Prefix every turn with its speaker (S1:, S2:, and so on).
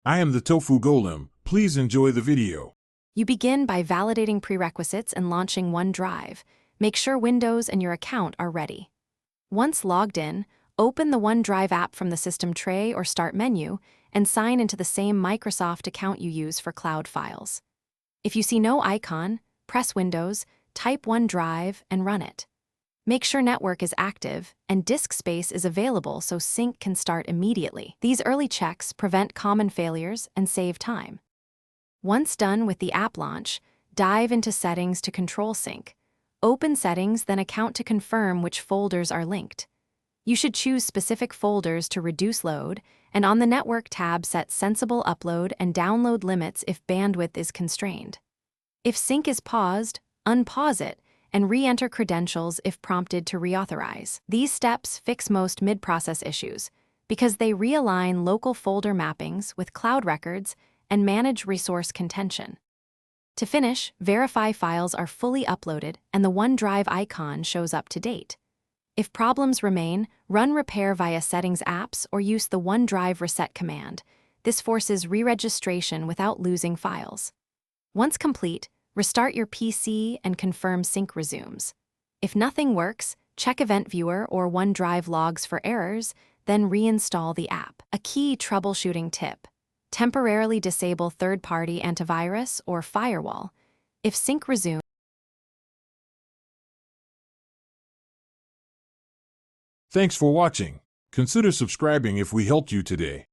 S1: I am the Tofu Golem. Please enjoy the video.
S2: You begin by validating prerequisites and launching OneDrive. Make sure Windows and your account are ready. Once logged in, open the OneDrive app from the System tray or Start menu and sign into the same Microsoft account you use for cloud files. If you see no icon, press Windows, type OneDrive, and run it. Make sure network is active and disk space is available so sync can start immediately. These early checks prevent common failures and save time. Once done with the app launch, dive into Settings to control sync. Open Settings, then Account to confirm which folders are linked. You should choose specific folders to reduce load, and on the Network tab set sensible upload and download limits if bandwidth is constrained. If sync is paused, unpause it, and re-enter credentials if prompted to reauthorize. These steps fix most mid-process issues because they realign local folder mappings with cloud records and manage resource contention. To finish, verify files are fully uploaded and the OneDrive icon shows up to date. If problems remain, run repair via Settings apps or use the OneDrive reset command. This forces re-registration without losing files. Once complete, restart your PC and confirm sync resumes. If nothing works, check Event Viewer or OneDrive logs for errors, then reinstall the app. A key troubleshooting tip: temporarily disable third-party antivirus or firewall. If sync resumes,
S1: Thanks for watching. Consider subscribing if we helped you today.